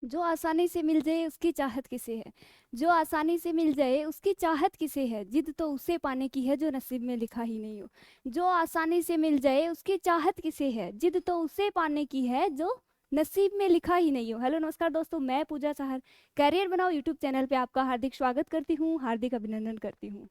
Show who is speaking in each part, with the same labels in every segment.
Speaker 1: जो आसानी से मिल जाए उसकी चाहत किसे है। जो आसानी से मिल जाए उसकी चाहत किसे है, जिद तो उसे पाने की है जो नसीब में लिखा ही नहीं हो। जो आसानी से मिल जाए उसकी चाहत किसे है, जिद तो उसे पाने की है जो नसीब में लिखा ही नहीं हो। हेलो नमस्कार दोस्तों, मैं पूजा चाहर कैरियर बनाओ यूट्यूब चैनल पे आपका हार्दिक स्वागत करती हूँ, हार्दिक अभिनंदन करती हूँ।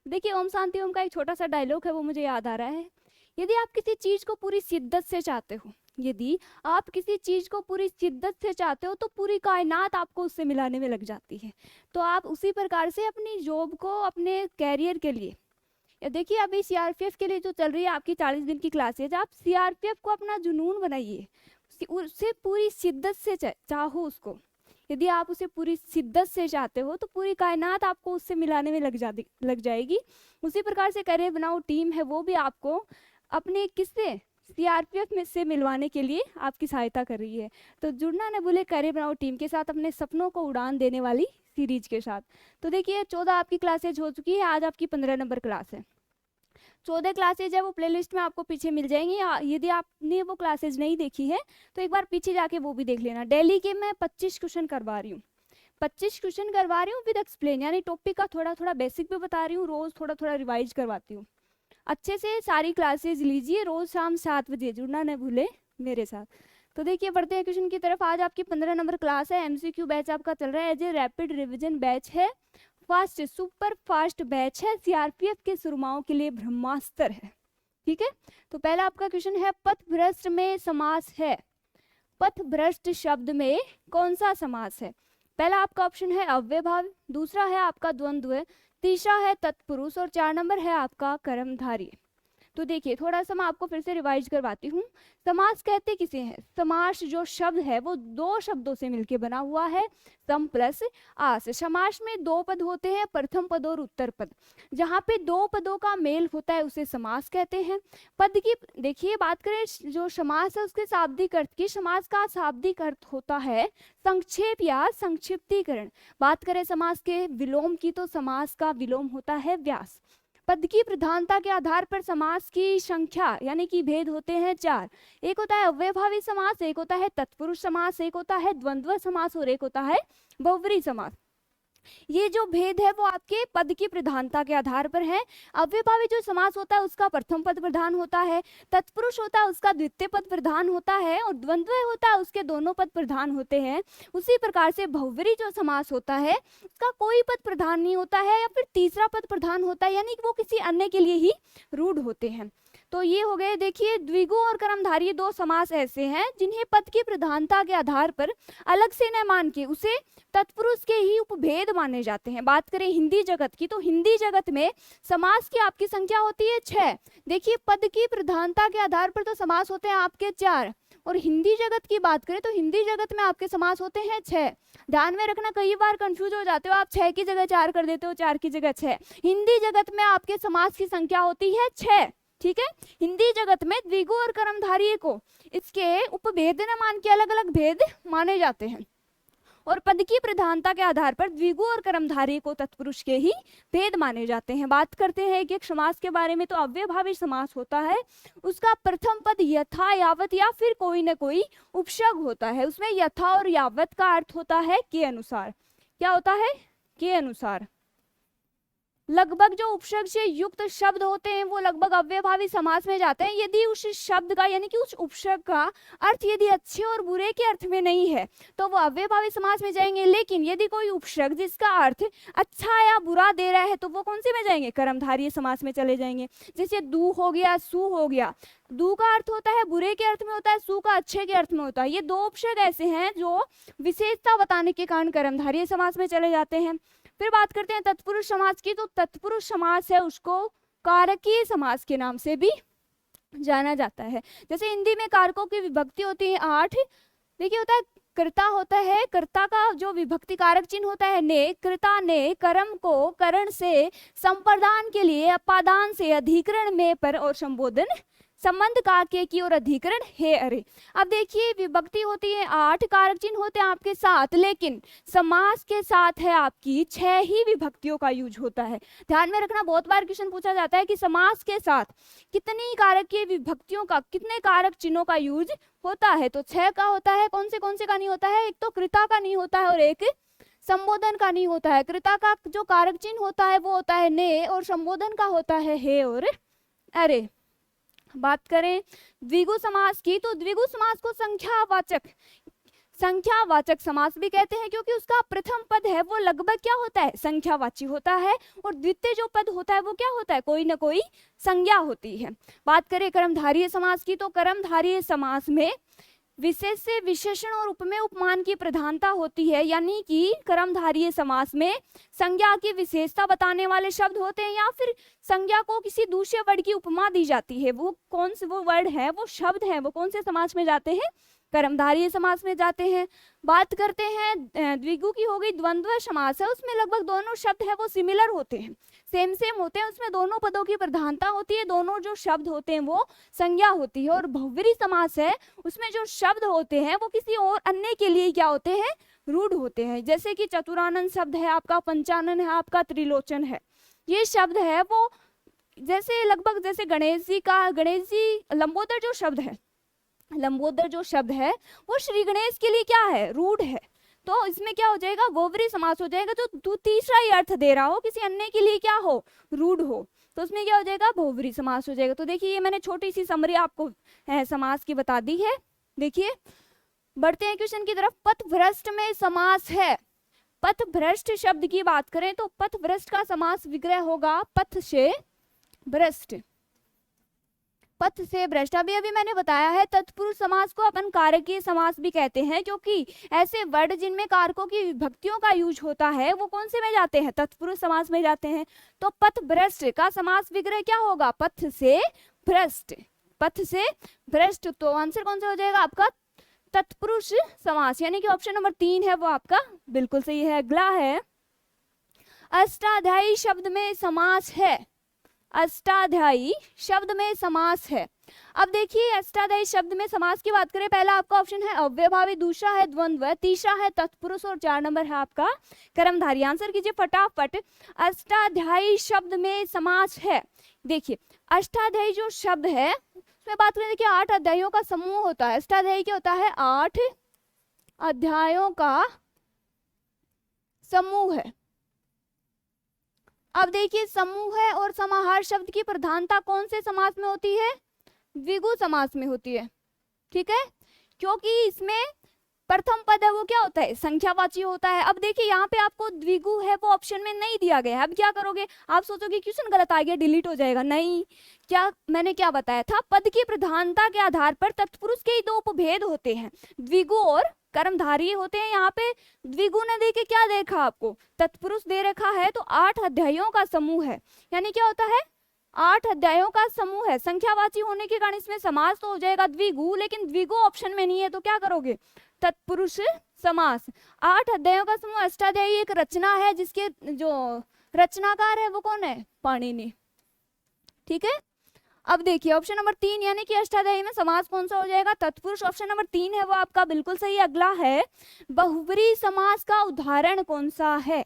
Speaker 1: देखिए, ओम शांति ओम का एक छोटा सा डायलॉग है, वो मुझे याद आ रहा है। यदि आप किसी चीज को पूरी शिद्दत से चाहते हो, यदि आप किसी चीज को पूरी शिद्दत से चाहते हो तो पूरी कायनात आपको उससे मिलाने में लग जाती है। तो आप उसी प्रकार से अपनी जॉब को अपने कैरियर के लिए, या देखिए अभी सीआरपीएफ के लिए जो चल रही है आपकी 40 दिन की क्लासेज, आप सीआरपीएफ को अपना जुनून बनाइए, उससे पूरी शिद्दत से चाहो उसको। यदि आप उसे पूरी शिद्दत से चाहते हो तो पूरी कायनात आपको उससे मिलाने में लग जाएगी। उसी प्रकार से करियर बनाओ टीम है, वो भी आपको अपने किससे, सीआरपीएफ में से मिलवाने के लिए आपकी सहायता कर रही है। तो जुड़ना न भूले करियर बनाओ टीम के साथ, अपने सपनों को उड़ान देने वाली सीरीज के साथ। तो देखिए 14 आपकी क्लासेज हो चुकी है, आज आपकी 15 नंबर क्लास है। 14 क्लासेज है वो प्लेलिस्ट में आपको पीछे मिल जाएंगी। यदि आपने वो क्लासेज नहीं देखी है तो एक बार पीछे जाके वो भी देख लेना। डेली के मैं 25 क्वेश्चन करवा रही हूँ, 25 क्वेश्चन करवा रही हूँ विद एक्सप्लेन, यानी टॉपिक का थोड़ा थोड़ा बेसिक भी बता रही हूँ, रोज थोड़ा थोड़ा रिवाइज करवाती हूँ। अच्छे से सारी क्लासेज लीजिए, रोज शाम 7 बजे जुड़ना न भूले मेरे साथ। तो देखिए बढ़ते हैं क्वेश्चन की तरफ। आज आपकी 15 नंबर क्लास है, एमसीक्यू बैच आपका चल रहा है, as a rapid revision batch है, फास्ट सुपर फास्ट बैच है, सीआरपीएफ के सुरमाओं के लिए ब्रह्मास्त्र है। ठीक है, तो पहला आपका क्वेश्चन है, पथभ्रष्ट में समास है, पथभ्रष्ट शब्द में कौन सा समास है। पहला आपका ऑप्शन है अव्ययभाव, दूसरा है आपका द्वंद्व, तीसरा है तत्पुरुष और 4 नंबर है आपका कर्मधारय। तो देखिए थोड़ा सा मैं आपको फिर से रिवाइज करवाती हूँ। समास कहते किसे हैं, समास जो शब्द है वो दो शब्दों से मिलकर बना हुआ है, सम प्लस आस। समास में दो पद होते हैं, प्रथम पद और उत्तर पद। जहाँ पे दो पदों का मेल होता है उसे समास कहते हैं। पद की देखिए बात करें जो समास है उसके शाब्दिक अर्थ की, समास का शाब्दिक अर्थ होता है संक्षेप या संक्षिप्तीकरण। बात करें समास के विलोम की तो समास का विलोम होता है व्यास। पद की प्रधानता के आधार पर समास की संख्या यानी कि भेद होते हैं 4। एक होता है अव्ययभावी समास, एक होता है तत्पुरुष समास, एक होता है द्वंद्व समास और एक होता है बहुव्रीहि समास। ये जो भेद है वो आपके पद की प्रधानता के आधार पर है। अव्ययभावी जो समास होता है उसका प्रथम पद प्रधान होता है, तत्पुरुष होता है उसका द्वितीय पद प्रधान होता है, और द्वंद्व होता है उसके दोनों पद प्रधान होते हैं। उसी प्रकार से बहुव्रीहि जो समास होता है उसका कोई पद प्रधान नहीं होता है या फिर तीसरा पद प्रधान होता है, यानी कि वो किसी अन्य के लिए ही रूढ़ होते हैं। तो ये हो गए देखिए द्विगु और कर्मधारय दो समास ऐसे हैं जिन्हें पद की प्रधानता के आधार पर अलग से न मान के उसे तत्पुरुष के ही उपभेद माने जाते हैं। बात करें हिंदी जगत की तो हिंदी जगत में समास की आपकी संख्या होती है 6। देखिए पद की प्रधानता के आधार पर तो समास होते हैं आपके 4, और हिंदी जगत की बात करें तो हिंदी जगत में आपके समास होते हैं 6। ध्यान में रखना, कई बार कंफ्यूज हो जाते हो आप, 6 की जगह 4 कर देते हो, 4 की जगह 6। हिंदी जगत में आपके समास की संख्या होती है 6। ठीक है, हिंदी जगत में द्विगु और कर्मधारय को इसके उपभेद न मान के अलग अलग भेद माने जाते हैं, और पद की प्रधानता के आधार पर द्विगु और कर्मधारय को तत्पुरुष के ही भेद माने जाते हैं। बात करते हैं एक समास के बारे में, तो अव्ययभावी समास होता है उसका प्रथम पद यथा यावत या फिर कोई न कोई उपसर्ग होता है। उसमें यथा और यावत का अर्थ होता है के अनुसार। क्या होता है, के अनुसार। लगभग जो उपसर्ग से युक्त शब्द होते हैं वो लगभग अव्ययभावी समास में जाते हैं यदि उस शब्द का यानी कि उस उपसर्ग का अर्थ यदि अच्छे और बुरे के अर्थ में नहीं है तो वो अव्ययभावी समास में जाएंगे। लेकिन यदि कोई उपसर्ग जिसका अर्थ अच्छा या बुरा दे रहा है तो वो कौन से में जाएंगे, कर्मधारय समास में चले जाएंगे। जैसे दू हो गया, सु हो गया। दू का अर्थ होता है बुरे के अर्थ में होता है, सु का अच्छे के अर्थ में होता है। ये दो उपसर्ग ऐसे हैं जो विशेषता बताने के कारण कर्मधारय समास में चले जाते हैं। फिर बात करते हैं तत्पुरुष समास की, तो तत्पुरुष समास है उसको कारकीय समास के नाम से भी जाना जाता है। जैसे हिंदी में कारकों की विभक्ति होती है 8। देखिए होता है कर्ता होता है, कर्ता का जो विभक्ति कारक चिन्ह होता है ने, कर्ता ने कर्म को करण से संप्रदान के लिए अपादान से अधिकरण में पर और संबोधन संबंध काके की और अधिकरण है अरे। अब देखिए विभक्ति होती है 8, कारक चिन्ह होते हैं आपके 7, लेकिन समास के साथ है आपकी 6 ही विभक्तियों का यूज होता है। ध्यान में रखना, बहुत बार क्वेश्चन पूछा जाता है कि समास के साथ कितनी कारक की विभक्तियों का, कितने कारक चिन्हों का यूज होता है, तो 6 का होता है। कौन से का नहीं होता है? एक तो कृता का नहीं होता है और एक संबोधन का नहीं होता है। कृता का जो कारक चिन्ह होता है वो होता है ने, और संबोधन का होता है और अरे। बात करें द्विगु समास की, तो द्विगु समास को संख्यावाचक समास भी कहते हैं, क्योंकि उसका प्रथम पद है वो लगभग क्या होता है? संख्यावाची होता है, और द्वितीय जो पद होता है वो क्या होता है? कोई ना कोई संज्ञा होती है। बात करें कर्मधारय समास की, तो कर्मधारय समास में विशेष से विशेषण और उपमेय उपमान की प्रधानता होती है, यानी कि कर्मधारय समास में संज्ञा की विशेषता बताने वाले शब्द होते हैं, या फिर संज्ञा को किसी दूसरे वर्ड की उपमा दी जाती है। वो कौन से वो वर्ड है, वो शब्द है, वो कौन से समास में जाते हैं? कर्मधारय समास में जाते हैं। बात करते हैं द्विगु की, हो गई द्वंद्व समास है, उसमें लगभग दोनों शब्द है वो सिमिलर होते हैं, सेम होते हैं, उसमें दोनों पदों की प्रधानता होती है, दोनों जो शब्द होते हैं वो संज्ञा होती है। और बहुव्रीहि समास है, उसमें जो शब्द होते हैं वो किसी और अन्य के लिए क्या होते हैं? रूढ़ होते हैं। जैसे कि चतुरानन शब्द है आपका, पंचानन है आपका, त्रिलोचन है, ये शब्द है वो जैसे लगभग जैसे गणेश जी लंबोदर जो शब्द है वो श्री गणेश के लिए क्या है? रूढ़ है। तो इसमें क्या हो जाएगा? बहुव्रीहि समास हो जाएगा, जो तीसरा ही अर्थ दे रहा हो, किसी अन्य के लिए क्या हो? रूढ़ हो, तो उसमें क्या हो जाएगा? बहुव्रीहि समास हो जाएगा। तो देखिए ये मैंने छोटी सी समरी आपको समास की बता दी है। देखिए बढ़ते हैं क्वेश्चन की तरफ। पथभ्रष्ट में समास है। पथभ्रष्ट शब्द की बात करें तो पथभ्रष्ट का समास विग्रह होगा पथ से भ्रष्ट। पथ से भ्रष्ट। अभी मैंने बताया है तत्पुरुष समास को अपन कारकीय समास भी कहते हैं, क्योंकि ऐसे वर्ड जिनमें कारकों की विभक्तियों का यूज होता है वो कौन से में जाते हैं? तत्पुरुष समास में जाते हैं। तो पथ भ्रष्ट का समास विग्रह क्या होगा? पथ से भ्रष्ट। पथ से भ्रष्ट। तो आंसर कौन सा हो जाएगा आपका? तत्पुरुष समास, यानी कि ऑप्शन नंबर 3 है वो आपका बिल्कुल सही है। अगला है अष्टाध्यायी शब्द में समास है। अष्टाध्यायी शब्द में समास है। अब देखिए अष्टाध्यायी शब्द में समास की बात करें, पहला आपका ऑप्शन है अव्ययभावी, दूसरा है द्वंद्व, तीसरा है तत्पुरुष और 4 नंबर है आपका कर्मधारय। आंसर कीजिए फटाफट। अष्टाध्यायी शब्द में समास है। देखिए अष्टाध्यायी जो शब्द है उसमें बात करें, देखिए 8 अध्यायों का समूह होता है। अष्टाध्यायी क्या होता है? 8 अध्यायों का समूह है। अब देखिए समूह है और समाहार शब्द की प्रधानता कौन से समास में होती है? द्विगु समास में होती है। ठीक है, क्योंकि इसमें प्रथम पद है वो क्या होता है? संख्यावाची होता है। अब देखिए यहाँ पे आपको द्विगु है वो ऑप्शन में नहीं दिया गया है। अब क्या करोगे? आप सोचोगे क्वेश्चन गलत आ गया, डिलीट हो जाएगा। नहीं, मैंने क्या बताया था? पद की प्रधानता के आधार पर तत्पुरुष के ही 2 उपभेद होते हैं, द्विगु और कर्मधारय होते हैं। यहाँ पे द्विगु ने देखे क्या देखा आपको? तत्पुरुष दे रखा है, तो 8 अध्यायों का समूह है, यानी क्या होता है? 8 अध्यायों का समूह है। संख्यावाची होने के कारण इसमें समास तो हो जाएगा द्विगु, लेकिन द्विगु ऑप्शन में नहीं है, तो क्या करोगे? तत्पुरुष समास। 8 अध्यायों का समूह। अष्टाध्यायी एक रचना है जिसके जो रचनाकार है वो कौन है? पाणिनि। ठीक है, अब देखिए ऑप्शन नंबर 3 यानी कि अष्टाध्यायी में समास कौन सा हो जाएगा? तत्पुरुष। ऑप्शन नंबर 3 है वो आपका बिल्कुल सही। अगला है बहुव्रीहि समास का उदाहरण कौन सा है?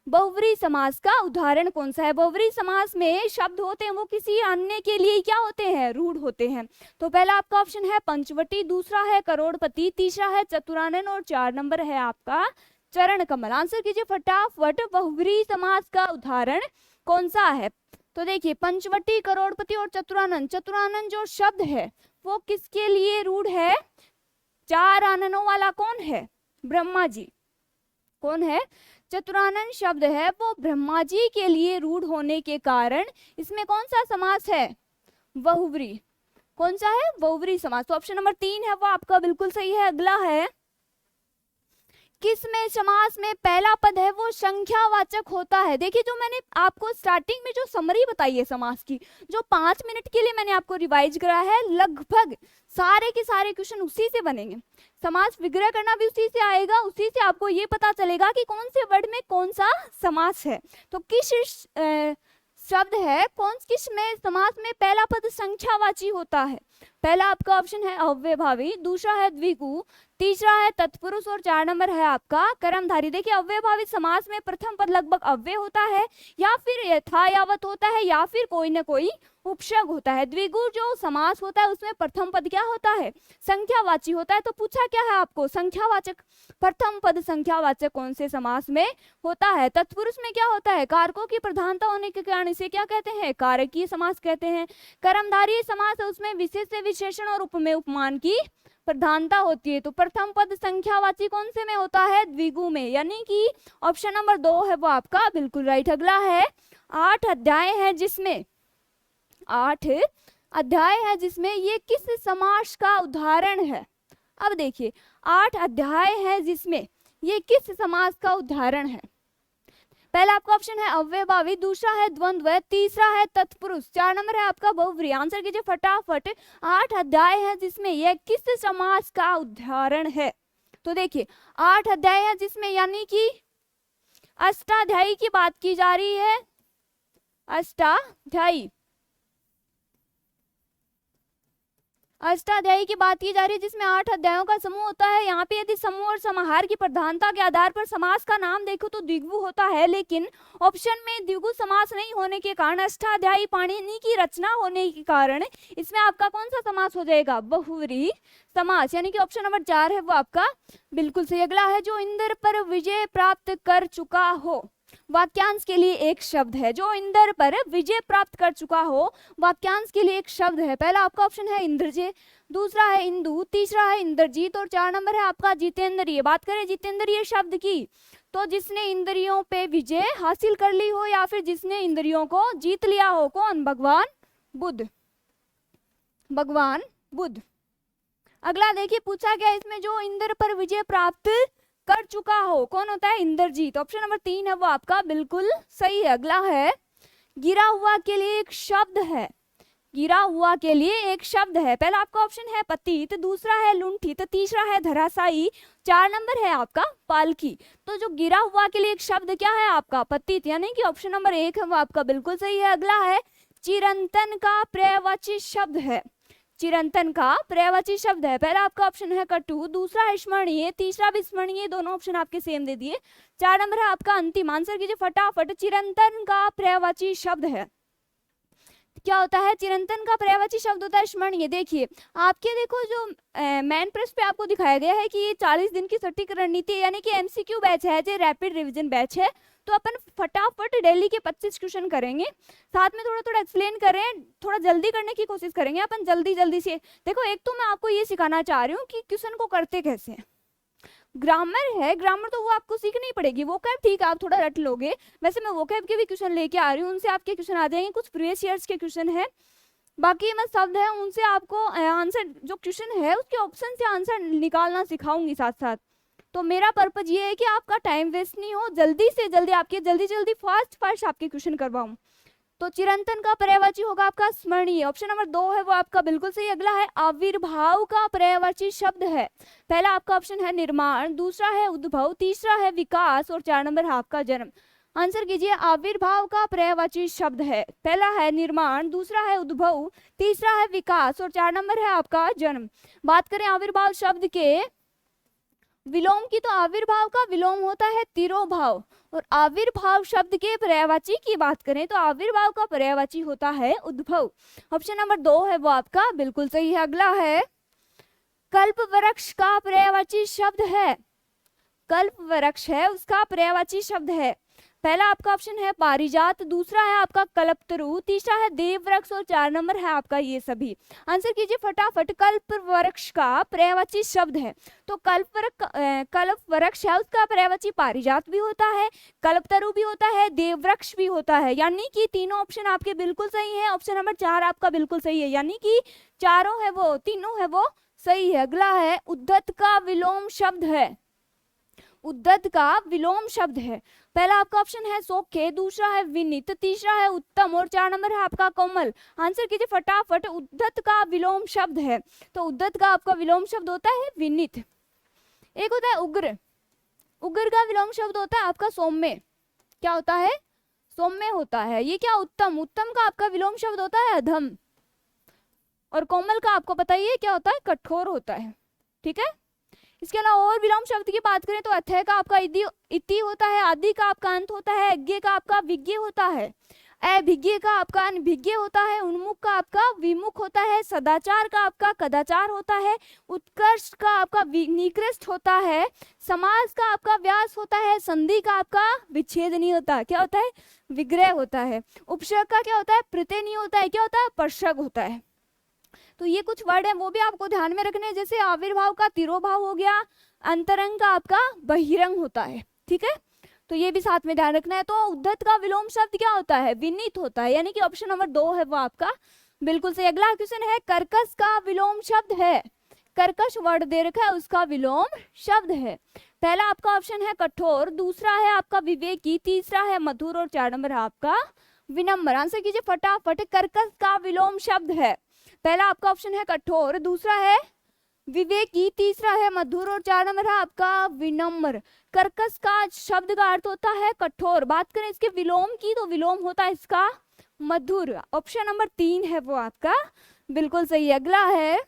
Speaker 1: बहुव्रीहि समास का उदाहरण कौन सा है? बहुव्रीहि समास में शब्द होते हैं वो किसी अन्य के लिए क्या होते हैं? रूढ़ होते हैं। तो पहला आपका ऑप्शन है पंचवटी, दूसरा है करोड़पति, तीसरा है चतुरानन और 4 नंबर है आपका चरण कमल। आंसर कीजिए फटाफट। बहुव्रीहि समास का उदाहरण कौन सा है? तो देखिए पंचवटी, करोड़पति और चतुरानन। चतुरानन जो शब्द है वो किसके लिए रूढ़ है? 4 आननों वाला कौन है? ब्रह्मा जी। कौन है? चतुरानन शब्द है वो ब्रह्मा जी के लिए रूढ़ होने के कारण इसमें कौन सा समास है? बहुव्रीहि। कौन सा है? बहुव्रीहि समास। तो ऑप्शन नंबर 3 है वो आपका बिल्कुल सही है। अगला है किस में समास में पहला पद है वो संख्यावाचक होता है? देखिए जो मैंने आपको स्टार्टिंग में जो समरी बताई है समास की, जो 5 मिनट के लिए मैंने आपको रिवाइज कराया है, लगभग सारे के सारे क्वेश्चन उसी से बनेंगे। समास विग्रह करना भी उसी से आएगा, उसी से आपको ये पता चलेगा कि कौन से वर्ड में कौन सा समास है। तो किस शब्द है कौन किस में समास में पहला पद संख्यावाची होता है? पहला आपका ऑप्शन है अव्ययभावी, दूसरा है द्विगु, तीसरा है तत्पुरुष और 4 नंबर है आपका कर्मधारी। देखिए अव्ययभावी समास में प्रथम पद लगभग अव्यय होता है या फिर यथायावत होता है या फिर कोई ना कोई उपसर्ग होता है। द्विगु जो समास होता है उसमें प्रथम पद क्या होता है? संख्यावाची होता है। तो पूछा क्या है आपको? संख्यावाचक। प्रथम पद संख्यावाचक कौन से समास में होता है? तत्पुरुष में क्या होता है? कारकों की प्रधानता होने के कारण इसे क्या कहते हैं? कारकीय समास कहते हैं। कर्मधारय समास है उसमें विशेष से विशेषण और उपमेय उपमान की प्रधानता होती है। तो प्रथम पद संख्यावाची कौन से में होता है? द्विगु में, यानी कि ऑप्शन नंबर 2 है वो आपका बिल्कुल राइट। अगला है 8 अध्याय है जिसमें 8 अध्याय है जिसमें ये किस समास का उदाहरण है? अब देखिए 8 अध्याय है जिसमें ये किस समास का उदाहरण है? पहला आपका ऑप्शन है अव्ययभावी, दूसरा है द्वंद्व, तीसरा है तत्पुरुष, 4 नंबर है आपका बहुव्रीहि। आंसर कीजिए फटाफट। 8 अध्याय है जिसमें यह किस समास का उदाहरण है? तो देखिए 8 अध्याय है जिसमें यानी कि अष्टाध्यायी की बात की जा रही है। अष्टाध्यायी की बात की जा रही है जिसमें 8 अध्यायों का समूह होता है। यहाँ पे यदि समूह और समाहार की प्रधानता के आधार पर समास का नाम देखो तो द्विगु होता है, लेकिन ऑप्शन में द्विगु समास नहीं होने के कारण, अष्टाध्यायी पाणिनि की रचना होने के कारण इसमें आपका कौन सा समास हो जाएगा? बहुव्रीहि समास, यानी कि ऑप्शन नंबर 4 है वो आपका बिल्कुल सही। अगला है जो इंद्र पर विजय प्राप्त कर चुका हो, वाक्यांश के लिए एक शब्द है। जो इंद्र पर विजय प्राप्त कर चुका हो, वाक्यांश के लिए एक शब्द है। पहला आपका ऑप्शन है इंद्रजय, दूसरा है इंदु, तीसरा है इंद्रजीत और 4 नंबर है आपका जितेंद्रिय। बात करें जितेंद्रिय शब्द की तो जिसने इंद्रियों पे विजय हासिल कर ली हो या फिर जिसने इंद्रियों को जीत लिया हो। कौन? भगवान बुद्ध। अगला देखिए पूछा गया इसमें जो इंद्र पर विजय प्राप्त कर चुका हो, कौन होता है? इंद्रजीत। ऑप्शन नंबर 3 है वो आपका बिल्कुल सही है। अगला है गिरा हुआ के लिए एक शब्द है। गिरा हुआ के लिए एक शब्द है। पहला आपका ऑप्शन है पतित, दूसरा है लुंठित, तीसरा है धराशायी, 4 नंबर है आपका पालकी। तो जो गिरा हुआ के लिए एक शब्द क्या है आपका? पतित, यानी कि ऑप्शन नंबर 1 है वो आपका बिल्कुल सही है। अगला है चिरंतन का पर्यायवाची शब्द है। चिरंतन का पर्यायवाची शब्द है। पहला आपका ऑप्शन है कटु, दूसरा है स्मरणीय, तीसरा भी स्मरणीय, दोनों ऑप्शन आपके सेम दे दिए। 4 नंबर है आपका अंतिम। आंसर कीजिए फटाफट। चिरंतन का पर्यायवाची शब्द है क्या होता है? चिरंतन का पर्यायवाची शब्द होता है स्मरणीय। देखिए आपके देखो जो मैन प्रेस पे आपको दिखाया गया है कि ये 40 दिन की सटीक रणनीति यानी कि एमसीक्यू बैच है, जो रैपिड रिवीजन बैच है। तो अपन फटाफट डेली के 25 क्वेश्चन करेंगे, साथ में थोड़ा थोड़ा एक्सप्लेन करें, थोड़ा जल्दी करने की कोशिश करेंगे अपन, जल्दी से। देखो एक तो मैं आपको ये सिखाना चाह रही हूँ कि क्वेश्चन को करते कैसे हैं। ग्रामर है, ग्रामर तो वो आपको सीखनी पड़ेगी। वोकैब ठीक है आप थोड़ा रट लोगे, वैसे मैं वोकैब के भी क्वेश्चन लेके आ रही हूँ, उनसे आपके क्वेश्चन आ जाएंगे। कुछ प्रीवियस ईयर्स के क्वेश्चन है, बाकी मैं शब्द है उनसे आपको आंसर जो क्वेश्चन है उसके ऑप्शन से आंसर निकालना सिखाऊंगी साथ साथ। तो मेरा पर्पज ये है कि आपका टाइम वेस्ट नहीं हो, जल्दी से जल्दी आपके जल्दी फास्ट आपके क्वेश्चन करवाऊं। तो चिरंतन का पर्यायवाची होगा आपका स्मरणीय। ऑप्शन नंबर 2 है वो आपका बिल्कुल सही। अगला है आविर्भाव का पर्यायवाची शब्द है। पहला आपका ऑप्शन है निर्माण, दूसरा है उद्भव, तीसरा है विकास और 4 नंबर है आपका जन्म। आंसर कीजिए। आविर्भाव का पर्यायवाची शब्द है। पहला है निर्माण, दूसरा है उद्भव, तीसरा है विकास और 4 नंबर है आपका जन्म। बात करें आविर्भाव शब्द के विलोम की तो आविर्भाव का विलोम होता है तिरोभाव, और आविर्भाव शब्द के पर्यायवाची की बात करें तो आविर्भाव का पर्यायवाची होता है उद्भव। ऑप्शन नंबर 2 है वो आपका बिल्कुल सही है। अगला है कल्प वृक्ष का पर्यायवाची शब्द है। कल्प वृक्ष है उसका पर्यायवाची शब्द है। पहला आपका ऑप्शन है पारिजात, दूसरा है आपका कल्पतरु, तीसरा है देववृक्ष और 4 नंबर है आपका ये सभी। आंसर कीजिए फटाफट। कल्प वृक्ष का पर्यायवाची शब्द है तो कल्प वृक्ष है उसका पर्यायवाची पारिजात भी होता है, कल्पतरु भी होता है, देववृक्ष भी होता है, यानी कि तीनों ऑप्शन आपके बिल्कुल सही है। ऑप्शन नंबर 4 आपका बिल्कुल सही है, यानी कि चारों है वो तीनों है वो सही है। अगला है उद्धत का विलोम शब्द है। उद्धत का विलोम शब्द है। पहला आपका ऑप्शन है सौख्य, दूसरा है विनीत, तीसरा है उत्तम और 4 नंबर है आपका कोमल। आंसर कीजिए फटाफट। उद्धत का विलोम शब्द है तो उद्धत का आपका विलोम शब्द होता है विनीत। एक होता है उग्र, उग्र का विलोम शब्द होता है आपका सौम्य। क्या होता है? सौम्य होता है। ये क्या उत्तम, उत्तम का आपका विलोम शब्द होता है अधम, और कोमल का आपको पता ही है क्या होता है, कठोर होता है। ठीक है, इसके अलावा और विलोम शब्द की बात करें तो अथय का आपका इति होता है, आदि का आपका अंत होता है, अज्ञे का आपका विज्ञ होता है, अभिज्ञ का आपका अनभिज्ञ होता है, उन्मुख का आपका विमुख होता है, सदाचार का आपका कदाचार होता है, उत्कर्ष का आपका निकृष्ट होता है, समास का आपका व्यास होता है, संधि का आपका विच्छेद नहीं होता, क्या होता है, विग्रह होता है, उपसर्ग का क्या होता है, प्रत्यय नहीं होता है, क्या होता है, पर्षग होता है। तो ये कुछ वर्ड है वो भी आपको ध्यान में रखने हैं, जैसे आविर्भाव का तिरोभाव हो गया, अंतरंग का आपका बहिरंग होता है। ठीक है, तो ये भी साथ में ध्यान रखना है। तो उद्धत का विलोम शब्द क्या होता है, विनीत होता है, यानी कि ऑप्शन नंबर 2 है वो आपका बिल्कुल सही। अगला क्वेश्चन है, कर्कश का विलोम शब्द है, कर्कश वर्ड दे रखा है उसका विलोम शब्द है। पहला आपका ऑप्शन है कठोर, दूसरा है आपका विवेकी, तीसरा है मधुर और 4 नंबर है आपका विनम्र। आंसर कीजिए फटाफट, कर्कश का विलोम शब्द है। पहला आपका ऑप्शन है कठोर, दूसरा है विवेकी, तीसरा है मधुर और 4 नंबर है आपका विनम्र। कर्कश का शब्द का अर्थ होता है कठोर। बात करें इसके विलोम की तो विलोम होता है इसका मधुर। ऑप्शन नंबर 3 है वो आपका बिल्कुल सही। अगला है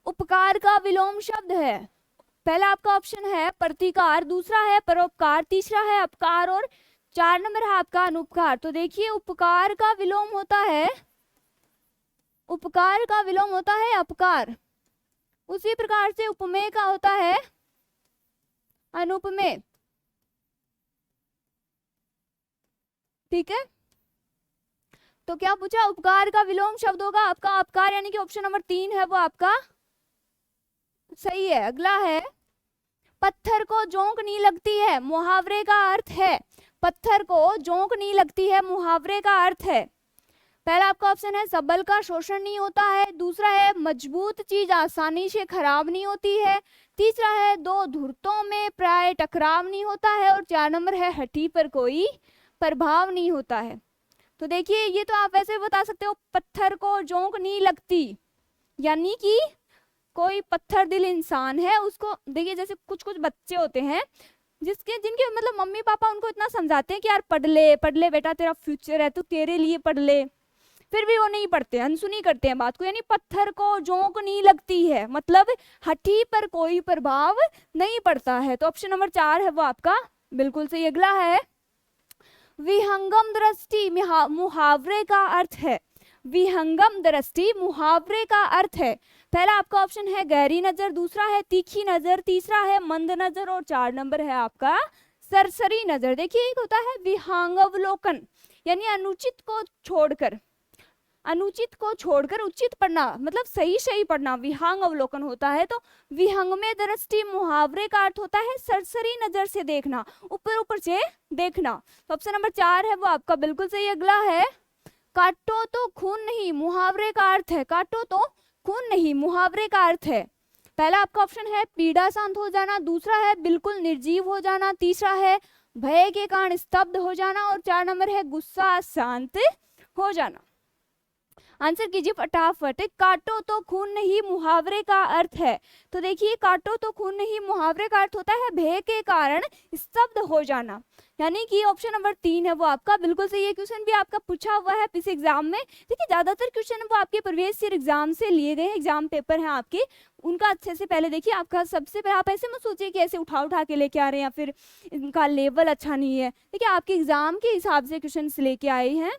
Speaker 1: उपकार का विलोम शब्द है। पहला आपका ऑप्शन है प्रतिकार, दूसरा है परोपकार, तीसरा है अपकार और 4 नंबर है आपका अनुपकार। तो देखिए उपकार का विलोम होता है, उपकार का विलोम होता है अपकार, उसी प्रकार से उपमेय का होता है अनुपमेय। ठीक है, तो क्या पूछा, उपकार का विलोम शब्द होगा आपका अपकार, यानी कि ऑप्शन नंबर 3 है वो आपका सही है। अगला है पत्थर को जोंक नहीं लगती है, मुहावरे का अर्थ है, पत्थर को जोंक नहीं लगती है मुहावरे का अर्थ है। पहला आपका ऑप्शन है सबल का शोषण नहीं होता है, दूसरा है मजबूत चीज आसानी से खराब नहीं होती है, तीसरा है दो धुरतों में प्राय टकराव नहीं होता है, और 4 नंबर है हठी पर कोई प्रभाव नहीं होता है। तो देखिए ये तो आप वैसे बता सकते हो, पत्थर को जोंक नहीं लगती, यानी कि कोई पत्थर दिल इंसान है उसको, देखिए जैसे कुछ कुछ बच्चे होते हैं जिनके मतलब मम्मी पापा उनको इतना समझाते हैं कि यार पढ़ ले बेटा, तेरा फ्यूचर है, तू तेरे लिए पढ़ ले, फिर भी वो नहीं पढ़ते, अनसुनी करते हैं बात को। यानी पत्थर को जोंक नहीं लगती है, मतलब हठी पर कोई प्रभाव नहीं पड़ता है। तो ऑप्शन नंबर 4 है वो आपका बिल्कुल सही। अगला है विहंगम दृष्टि मुहावरे का अर्थ है, विहंगम दृष्टि मुहावरे का अर्थ है। पहला आपका ऑप्शन है गहरी नजर, दूसरा है तीखी नजर, तीसरा है मंद नजर और 4 नंबर है आपका सरसरी नजर। देखिए एक होता है विहंगावलोकन, यानी अनुचित को छोड़कर उचित पढ़ना, मतलब सही पढ़ना विहंग अवलोकन होता है। तो विहंग में दृष्टि मुहावरे का अर्थ होता है सरसरी नजर से देखना, ऊपर से देखना। तो ऑप्शन नंबर 4 है वो आपका बिल्कुल सही। अगला है काटो तो खून नहीं, मुहावरे का अर्थ है, काटो तो खून नहीं मुहावरे का अर्थ है। पहला आपका ऑप्शन है पीड़ा शांत हो जाना, दूसरा है बिल्कुल निर्जीव हो जाना, तीसरा है भय के कारण स्तब्ध हो जाना, और 4 नंबर है गुस्सा शांत हो जाना। आंसर कीजिए फटाफट, काटो तो खून नहीं मुहावरे का अर्थ है। तो देखिए काटो तो खून नहीं मुहावरे का अर्थ होता है भय के कारण स्तब्ध हो जाना, यानी कि ऑप्शन नंबर 3 है वो आपका बिल्कुल सही। ये क्वेश्चन भी आपका पूछा हुआ है इस एग्जाम में। देखिए ज्यादातर क्वेश्चन वो आपके प्रीवियस ईयर एग्जाम से लिए गए एग्जाम पेपर हैं आपके, उनका अच्छे से पहले देखिए। आपका सबसे पहले आप ऐसे मत सोचिए कि ऐसे उठा के लेके आ रहे हैं या फिर इनका लेवल अच्छा नहीं है। देखिए आपके एग्जाम के हिसाब से क्वेश्चन लेके आए हैं,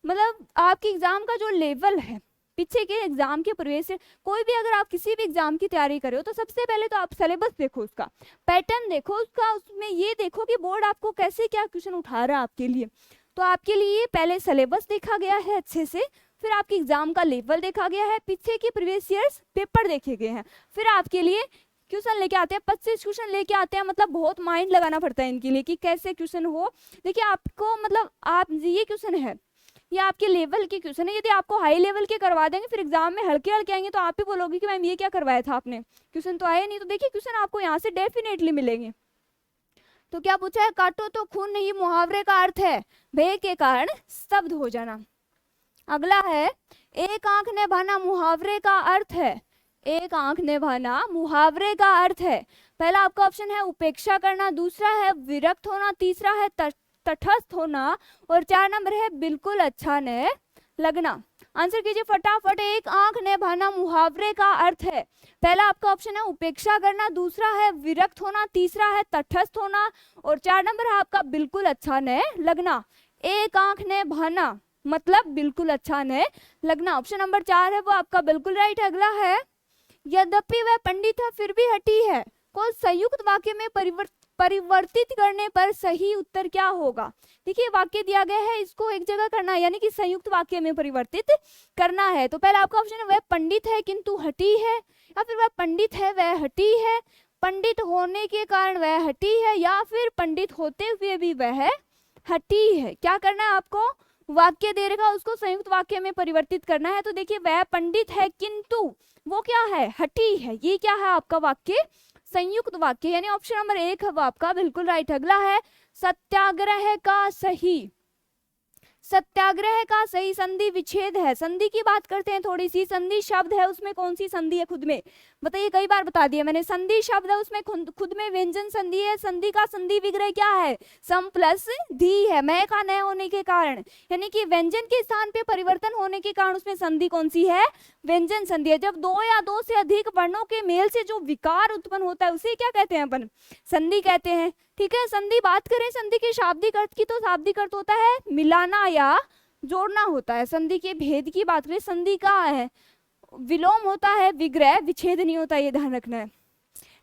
Speaker 1: मतलब आपके एग्जाम का जो लेवल है पीछे के एग्जाम के प्रवेश से, कोई भी अगर आप किसी भी एग्जाम की तैयारी कर रहे हो तो सबसे पहले तो आप सिलेबस देखो, उसका पैटर्न देखो, उसका उसमें ये देखो कि बोर्ड आपको कैसे क्या क्वेश्चन उठा रहा है आपके लिए। तो आपके लिए पहले सिलेबस देखा गया है अच्छे से, फिर आपके एग्जाम का लेवल देखा गया है, पीछे के प्रीवियस ईयर्स पेपर देखे गए हैं, फिर आपके लिए क्वेश्चन लेके आते हैं, 25 क्वेश्चन लेके आते हैं। मतलब बहुत माइंड लगाना पड़ता है इनके लिए कि कैसे क्वेश्चन हो। देखिए आपको मतलब आप ये क्वेश्चन है ये आपके लेवल के क्वेश्चन है, यदि आपको हाई लेवल के करवा देंगे फिर एग्जाम में हल्के आएंगे तो आप ही बोलोगे कि मैम ये क्या करवाया था आपने, क्वेश्चन तो आए नहीं। तो देखिए क्वेश्चन आपको यहाँ से डेफिनेटली मिलेंगे। तो क्या पूछा है, काटो तो खून नहीं मुहावरे का अर्थ है भय के कारण स्तब्ध हो जाना। अगला है एक आंख ने भाना मुहावरे का अर्थ है, एक आंख ने भाना मुहावरे का अर्थ है। पहला आपका ऑप्शन है उपेक्षा करना, दूसरा है विरक्त होना, तीसरा है तटस्थ होना, और 4 नंबर है बिल्कुल अच्छा न लगना। आंसर कीजिए फटाफट। एक आंख ने भाना मुहावरे का अर्थ है, पहला आपका ऑप्शन है उपेक्षा करना, दूसरा है विरक्त होना, तीसरा है तटस्थ होना, और 4 नंबर है आपका बिल्कुल अच्छा न लगना। एक आंख ने भाना मतलब बिल्कुल अच्छा न लगना। ऑप्शन नंबर 4 है वो आपका बिल्कुल राइट। अगला है यद्यपि वह पंडित है फिर भी हठी है को संयुक्त वाक्य में परिवर्तित करने पर सही उत्तर क्या होगा। देखिए वाक्य दिया गया है, इसको एक जगह करना है, यानी कि संयुक्त वाक्य में परिवर्तित करना है। तो पहला आपका ऑप्शन है वह पंडित है किंतु हठी है, या फिर वह पंडित है वह हठी है, पंडित होने के कारण वह हठी है, या फिर पंडित होते हुए भी वह हठी है। क्या करना है आपको, वाक्य दे रखा उसको संयुक्त वाक्य में परिवर्तित करना है। तो देखिए वह पंडित है किंतु वो क्या है, हठी है, ये क्या है आपका वाक्य, संयुक्त वाक्य, यानी ऑप्शन नंबर 1 है वो आपका बिल्कुल राइट। अगला है सत्याग्रह का सही, सत्याग्रह का सही संधि विच्छेद है। संधि की बात करते हैं थोड़ी सी। संधि शब्द है उसमें कौन सी संधि है खुद में बताइए, कई बार बता दिया मैंने। संधि शब्द है उसमें खुद में व्यंजन संधि है। संधि का संधि विग्रह क्या है, सम प्लस धी है, मैं का न होने के कारण, यानी कि व्यंजन के स्थान पे परिवर्तन होने के कारण उसमें संधि कौन सी है, व्यंजन संधि है। जब 2 या 2 से अधिक वर्णों के मेल से जो विकार उत्पन्न होता है उसे क्या कहते हैं अपन, संधि कहते हैं। ठीक है, संधि बात करें संधि के शाब्दिक अर्थ की, तो शाब्दिक अर्थ होता है मिलाना या जोड़ना होता है। संधि के भेद की बात करें, संधि का है विलोम होता है, विग्रह विच्छेद नहीं होता, ये ध्यान रखना है।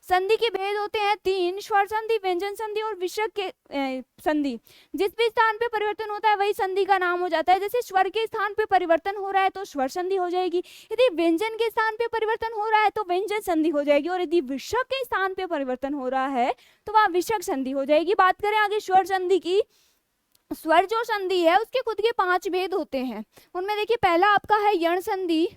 Speaker 1: संधि के भेद होते हैं 3, स्वर संधि, व्यंजन संधि और विसर्ग के संधि। जिस भी स्थान पे परिवर्तन होता है वही संधि का नाम हो जाता है। जैसे स्वर के स्थान पे परिवर्तन हो रहा है तो स्वर संधि हो जाएगी, यदि व्यंजन के स्थान पे परिवर्तन हो रहा है तो व्यंजन संधि हो जाएगी, और यदि विसर्ग के स्थान पे परिवर्तन हो रहा है तो वह विसर्ग संधि हो जाएगी। बात करें आगे स्वर संधि की, स्वर जो संधि है उसके खुद के 5 भेद होते हैं। उनमें देखिए पहला आपका है यण संधि।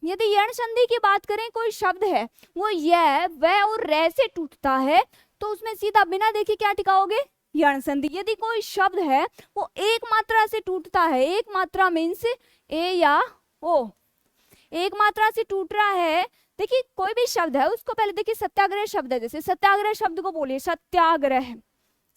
Speaker 1: यदि यण संधि की बात करें, कोई शब्द है वो य, व और रे से टूटता है तो उसमें सीधा बिना देखे क्या टिकाओगे, यण संधि। यदि कोई शब्द है वो एक मात्रा से टूटता है, एक मात्रा मीन्स ए या ओ, एक मात्रा से टूट रहा है। देखिए कोई भी शब्द है उसको पहले देखिए सत्याग्रह शब्द है, जैसे सत्याग्रह शब्द को बोलिए सत्याग्रह,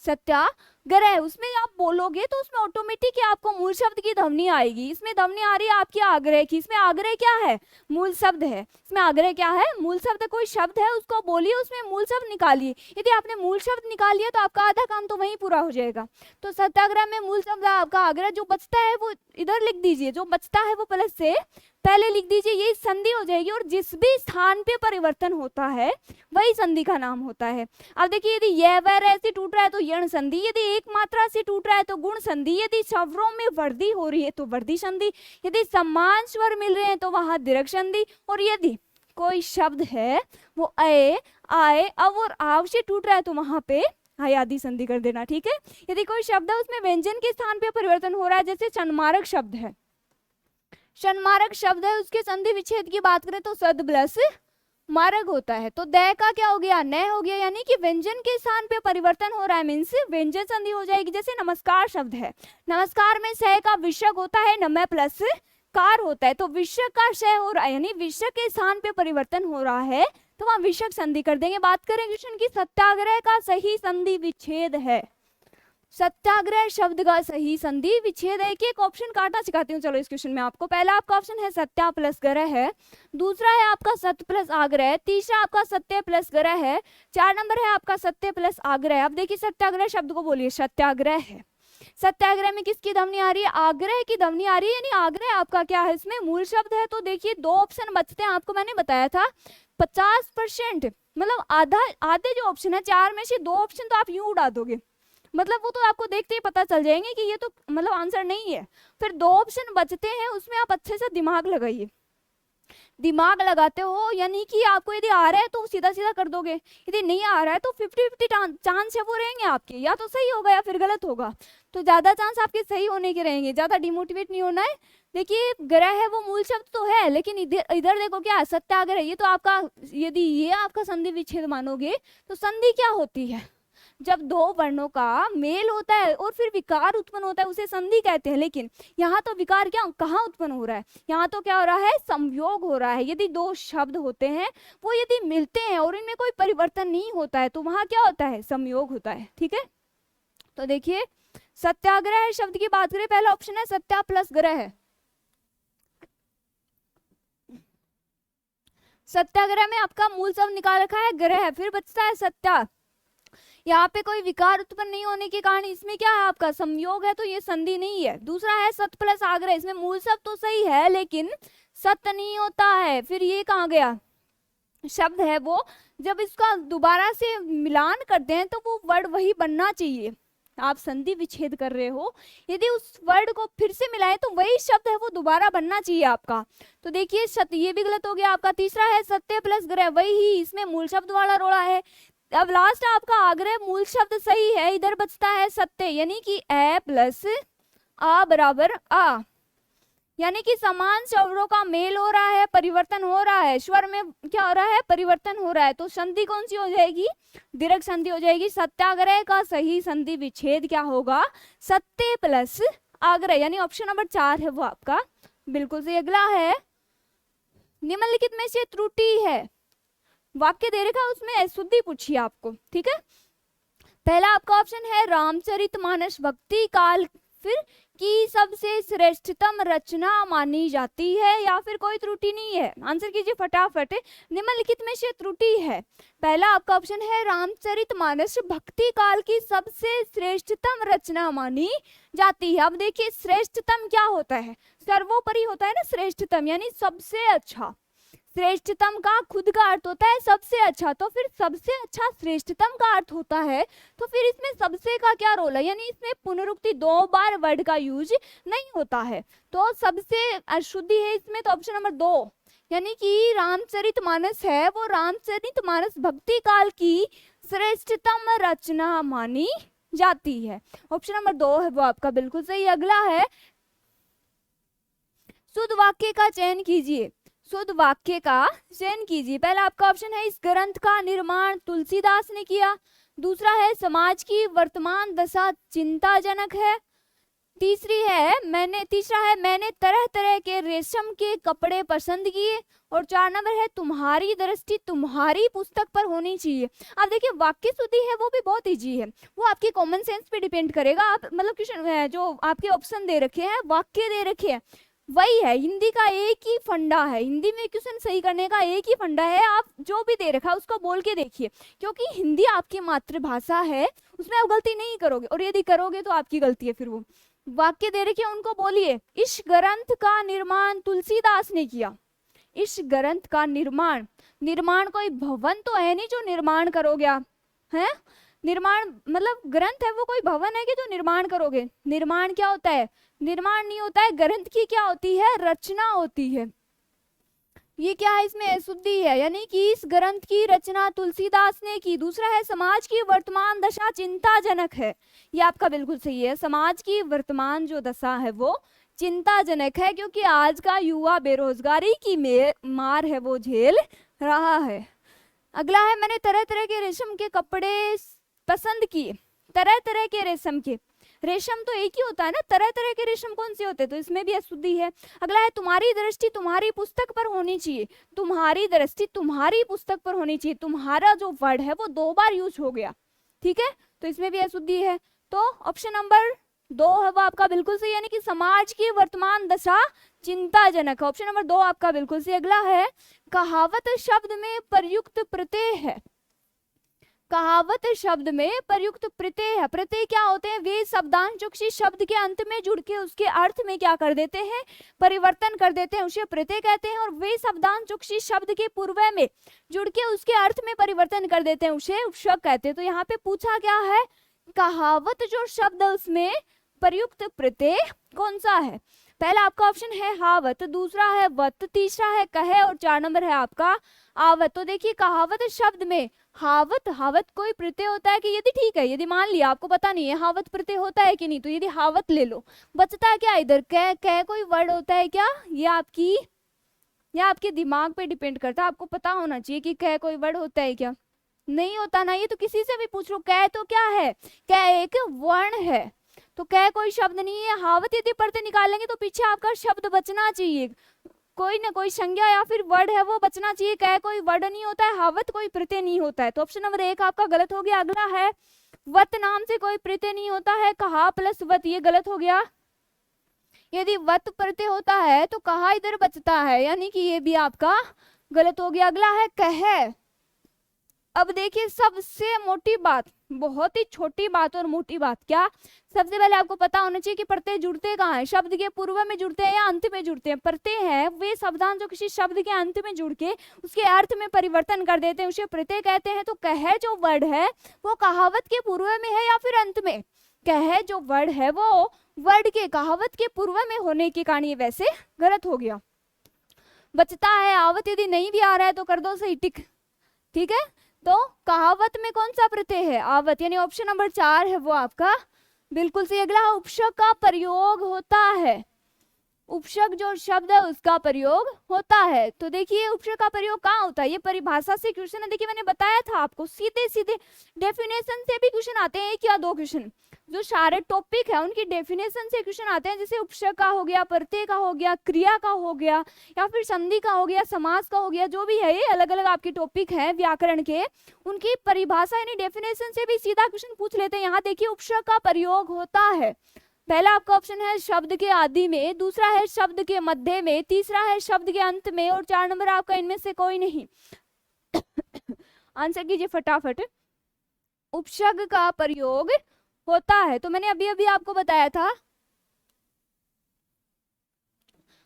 Speaker 1: सत्याग्रह, उसमें आप बोलोगे तो उसमें ऑटोमेटिक आपको मूल शब्द की ध्वनि आएगी। इसमें ध्वनि आ रही है आपके आग्रह की, इसमें आग्रह क्या है, मूल शब्द है। इसमें आग्रह क्या है, मूल शब्द। कोई शब्द है उसको बोलिए, उसमें मूल शब्द निकालिए। यदि आपने मूल शब्द निकाल लिया तो आपका आधा काम तो वहीं पूरा हो जाएगा। तो सत्याग्रह में मूल शब्द आपका आग्रह, जो बचता है वो इधर लिख दीजिए, जो बचता है वो प्लस से पहले लिख दीजिए, ये संधि हो जाएगी। और जिस भी स्थान पे परिवर्तन होता है वही संधि का नाम होता है। अब देखिए यदि यह वह ऐसे टूट रहा है तो यण संधि, यदि एक मात्रा से टूट रहा है तो गुण संधि, यदि स्वरों में वृद्धि हो रही है तो वृद्धि संधि, यदि समान स्वर मिल रहे हैं तो वहां दीर्घ संधि, और यदि कोई शब्द है वो अ, आए, अव और आव से टूट रहा है तो वहां पे आदि संधि कर देना। ठीक है, यदि कोई शब्द है उसमें व्यंजन के स्थान पे परिवर्तन हो रहा है, जैसे षण्मार्ग शब्द है, षण्मार्ग शब्द है उसके संधि विच्छेद की बात करें तो सद प्लस मार्ग होता है, तो द का क्या हो गया, न हो गया, यानी कि व्यंजन के स्थान पे परिवर्तन हो रहा है मीन्स व्यंजन संधि हो जाएगी। जैसे नमस्कार शब्द है, नमस्कार में स का विसर्ग होता है, नमः प्लस कार होता है, तो विसर्ग का श हो रहा है, यानी विसर्ग के स्थान पे परिवर्तन हो रहा है तो वहां विसर्ग संधि कर देंगे। बात करें क्वेश्चन की, सत्याग्रह का सही संधि विच्छेद है। सत्याग्रह शब्द का सही संधि विच्छेद है। एक ऑप्शन काटना सिखाती हूँ चलो इस क्वेश्चन में आपको। पहला आपका ऑप्शन है सत्या प्लस ग्रह है, दूसरा है आपका सत्य प्लस आग्रह, तीसरा आपका सत्य प्लस ग्रह है, 4 नंबर है आपका सत्य प्लस आग्रह। अब देखिए सत्याग्रह शब्द को बोलिए, सत्याग्रह है, सत्याग्रह में किसकी ध्वनि आ रही है, आग्रह की ध्वनि आ रही है, यानी आग्रह आपका क्या है, इसमें मूल शब्द है। तो देखिए 2 ऑप्शन बचते हैं, आपको मैंने बताया था 50%, मतलब आधे जो ऑप्शन है 4 में से 2 ऑप्शन तो आप यूं उड़ा दोगे, मतलब वो तो आपको देखते ही पता चल जाएंगे कि ये तो मतलब आंसर नहीं है। फिर 2 ऑप्शन बचते हैं, उसमें आप अच्छे से दिमाग लगाइए। दिमाग लगाते हो यानी कि आपको यदि आ रहा है तो सीधा सीधा कर दोगे, यदि नहीं आ रहा है तो 50-50 चांस है वो रहेंगे आपके, या तो सही होगा या फिर गलत होगा। तो ज्यादा चांस आपके सही होने के रहेंगे, ज्यादा डिमोटिवेट नहीं होना है। देखिए ग्रह है वो मूल शब्द तो है, लेकिन इधर देखो क्या है, सत्याग्रह, ये तो आपका, यदि ये आपका संधि विच्छेद मानोगे तो संधि क्या होती है, जब 2 वर्णों का मेल होता है और फिर विकार उत्पन्न होता है उसे संधि कहते हैं। लेकिन यहाँ तो विकार क्या कहाँ उत्पन्न हो रहा है, यहाँ तो क्या हो रहा है, संयोग हो रहा है। यदि 2 शब्द होते हैं वो यदि मिलते हैं और इनमें कोई परिवर्तन नहीं होता है तो वहां क्या होता है, संयोग होता है। ठीक है, तो देखिए सत्याग्रह है शब्द की बात करें, पहला ऑप्शन है सत्या प्लस ग्रह है। सत्याग्रह में आपका मूल शब्द निकाल रखा है ग्रह है, फिर बचता है सत्या। यहाँ पे कोई विकार उत्पन्न नहीं होने के कारण इसमें क्या है आपका संयोग है, तो ये संधि नहीं है। दूसरा है सत प्लस आग्रह, इसमें मूल शब्द तो सही है लेकिन सत्य नहीं होता है, फिर ये कहाँ गया शब्द है वो, जब इसका दोबारा से मिलान करते हैं तो वो वर्ड वही बनना चाहिए। आप संधि विच्छेद कर रहे हो, यदि उस वर्ड को फिर से मिलाएं तो वही शब्द है वो दोबारा बनना चाहिए आपका। तो देखिए सत्य ये भी गलत हो गया आपका। तीसरा है सत्य प्लस ग्रह, वही ही इसमें मूल शब्द वाला रोड़ा है। अब लास्ट आपका आग्रह मूल शब्द सही है, इधर बचता है सत्य, यानी कि ए प्लस आ बराबर आ, यानी कि समान स्वरों का मेल हो रहा है, परिवर्तन हो रहा है, स्वर में क्या हो रहा है परिवर्तन हो रहा है। तो संधि कौन सी हो जाएगी दीर्घ संधि हो जाएगी। सत्याग्रह का सही संधि विच्छेद क्या होगा सत्य प्लस आग्रह, यानी ऑप्शन नंबर 4 है वो आपका बिल्कुल सही। अगला है निम्नलिखित में से त्रुटि है, वाक्य दे रखा है उसमें अशुद्धि पूछी आपको, ठीक है। पहला आपका ऑप्शन है रामचरितमानस भक्ति काल फिर की सबसे श्रेष्ठतम रचना मानी जाती है, या फिर कोई त्रुटि नहीं है। आंसर कीजिए फटाफट, निम्नलिखित में से त्रुटि है। पहला आपका ऑप्शन है रामचरितमानस भक्ति काल की सबसे श्रेष्ठतम रचना मानी जाती है। अब देखिए श्रेष्ठतम क्या होता है, सर्वोपरि होता है ना श्रेष्ठतम, यानी सबसे अच्छा। श्रेष्ठतम का खुद का अर्थ होता है सबसे अच्छा, तो फिर सबसे अच्छा श्रेष्ठतम का अर्थ होता है, तो फिर इसमें सबसे का क्या रोल है, यानी इसमें पुनरुक्ति 2 बार वर्ड का यूज नहीं होता है, तो सबसे अशुद्धि है इसमें। तो ऑप्शन नंबर 2, यानी कि रामचरितमानस है वो रामचरितमानस भक्ति काल की श्रेष्ठतम रचना मानी जाती है। ऑप्शन नंबर 2 है वो आपका बिल्कुल सही। अगला है शुद्ध वाक्य का चयन कीजिए, शुद्ध वाक्य का चयन कीजिए। पहला आपका ऑप्शन है इस ग्रंथ का निर्माण तुलसीदास ने किया। दूसरा है समाज की वर्तमान दशा चिंताजनक है। तीसरा है मैंने तरह तरह के रेशम के कपड़े पसंद किए। और 4 नंबर है तुम्हारी दृष्टि तुम्हारी पुस्तक पर होनी चाहिए। आप देखिए वाक्य शुद्धि है वो भी बहुत इजी है, वो आपके कॉमन सेंस पे डिपेंड करेगा। आप मतलब क्वेश्चन जो आपके ऑप्शन दे रखे हैं वाक्य दे रखे हैं वही है, हिंदी का एक ही फंडा है, हिंदी में क्वेश्चन सही करने का एक ही फंडा है। आप जो भी दे रखा है उसको बोल के देखिए, क्योंकि हिंदी आपकी मातृभाषा है, उसमें आप गलती नहीं करोगे, और यदि करोगे तो आपकी गलती है। फिर वो वाक्य दे रखे उनको बोलिए। इस ग्रंथ का निर्माण तुलसीदास ने किया। इस ग्रंथ का निर्माण कोई भवन तो है नहीं जो निर्माण करोगे आप, है निर्माण मतलब ग्रंथ है वो कोई भवन है कि जो निर्माण करोगे। निर्माण क्या होता है, निर्माण नहीं होता है, ग्रंथ की क्या होती है रचना होती है। ये क्या है इसमें अशुद्धि है, यानी कि इस ग्रंथ की रचना तुलसीदास ने की। दूसरा है समाज की वर्तमान दशा चिंताजनक है, ये आपका बिल्कुल सही है। समाज की वर्तमान जो दशा है वो चिंताजनक है, क्योंकि आज का युवा बेरोजगारी की मार है वो झेल रहा है। अगला है मैंने तरह तरह के रेशम के कपड़े पसंद किए। तरह तरह के रेशम के, रेशम तो एक ही होता है ना, तरह तरह के रेशम कौन से होते हैं, तो इसमें भी अशुद्धि है। अगला है तुम्हारी दृष्टि तुम्हारी पुस्तक पर होनी चाहिए। तुम्हारी दृष्टि तुम्हारी पुस्तक पर होनी चाहिए, तुम्हारा जो वर्ड है वो 2 बार यूज हो गया, ठीक है, तो इसमें भी अशुद्धि है। तो ऑप्शन नंबर 2 है वो आपका बिल्कुल सही, यानी कि समाज की वर्तमान दशा चिंताजनक। ऑप्शन नंबर 2 आपका बिल्कुल सही। अगला है कहावत शब्द में प्रयुक्त प्रत्यय है। कहावत शब्द में प्रयुक्त प्रत्यय है। प्रत्यय क्या होते हैं, वे शब्दांश जो किसी शब्द के अंत में जुड़ के उसके अर्थ में क्या कर देते हैं परिवर्तन कर देते हैं, उसे प्रत्यय कहते हैं। और वे शब्दांश जो किसी शब्द के पूर्व में जुड़ के उसके अर्थ में परिवर्तन कर देते हैं उसे उपसर्ग कहते हैं। तो यहाँ पे पूछा क्या है, कहावत जो शब्द उसमें प्रयुक्त प्रत्यय कौन सा है। पहला आपका ऑप्शन है हावत, दूसरा है वत, तीसरा है कहे, और 4 नंबर है आपका आवत। तो देखिए कहावत शब्द में हावत कोई प्रत्यय होता है कि, यदि ठीक है, यदि मान लिया आपको पता नहीं है हावत प्रत्यय होता है कि नहीं, तो यदि हावत ले लो, बचता है क्या इधर कह कोई वर्ड होता है क्या, ये आपके दिमाग पे डिपेंड करता है। आपको पता होना चाहिए कि कह कोई वर्ड होता है क्या, नहीं होता ना, ये तो किसी से भी पूछ लो। कह तो क्या है, कह एक वर्ण है, तो कह कोई शब्द नहीं है। हावत यदि प्रत्यय निकालेंगे तो पीछे आपका शब्द बचना चाहिए, कोई ना कोई संज्ञा या फिर वर्ड है वो बचना चाहिए। कह कोई वर्ड नहीं होता है, हावत कोई प्रत्यय नहीं होता है। तो ऑप्शन नंबर 1 आपका गलत हो गया। अगला है वत नाम से कोई प्रत्यय नहीं होता है, कहा प्लस वत, ये गलत हो गया। यदि वत प्रत्यय होता है तो कहा इधर बचता है, यानी कि ये भी आपका गलत हो गया। अगला है कह। अब देखिए सबसे मोटी बात, बहुत ही छोटी बात और मोटी बात, क्या सबसे पहले आपको पता होना चाहिए कि प्रत्यय जुड़ते कहाँ हैं, शब्द के पूर्व में जुड़ते हैं या अंत में जुड़ते हैं। प्रत्यय है वे शब्दांश जो किसी शब्द के अंत में जुड़ के उसके अर्थ में परिवर्तन कर देते हैं, उसे प्रत्यय कहते हैं। तो कह जो वर्ड है वो कहावत के पूर्व में है या फिर अंत में? कह जो वर्ड है वो वर्ड के कहावत के पूर्व में होने के कारण ये वैसे गलत हो गया। बचता है आवत, यदि नहीं भी आ रहा है तो कर दो सही टिक, ठीक है। तो कहावत में कौन सा प्रत्यय है? आवत, यानी ऑप्शन नंबर 4 है वो आपका बिल्कुल सही। अगला उपसर्ग का प्रयोग होता है, उपसर्ग जो शब्द है उसका प्रयोग होता है। तो देखिए उपसर्ग का प्रयोग कहाँ होता है, ये परिभाषा से क्वेश्चन है। देखिए मैंने बताया था आपको, सीधे सीधे डेफिनेशन से भी क्वेश्चन आते हैं, एक या दो क्वेश्चन जो सारे टॉपिक है उनकी डेफिनेशन से क्वेश्चन आते हैं। जैसे उपसर्ग का हो गया, प्रत्यय का हो गया, क्रिया का हो गया, या फिर संधि का हो गया, समास का हो गया, जो भी है ये अलग अलग आपके टॉपिक है व्याकरण के, उनकी परिभाषा यानी डेफिनेशन से भी सीधा क्वेश्चन पूछ लेते हैं। यहाँ देखिए उपसर्ग का प्रयोग होता है, पहला आपका ऑप्शन है शब्द के आदि में, दूसरा है शब्द के मध्य में, तीसरा है शब्द के अंत में, और 4 नंबर आपका इनमें से कोई नहीं। आंसर कीजिए फटाफट। उपसर्ग का प्रयोग होता है, तो मैंने अभी अभी आपको बताया था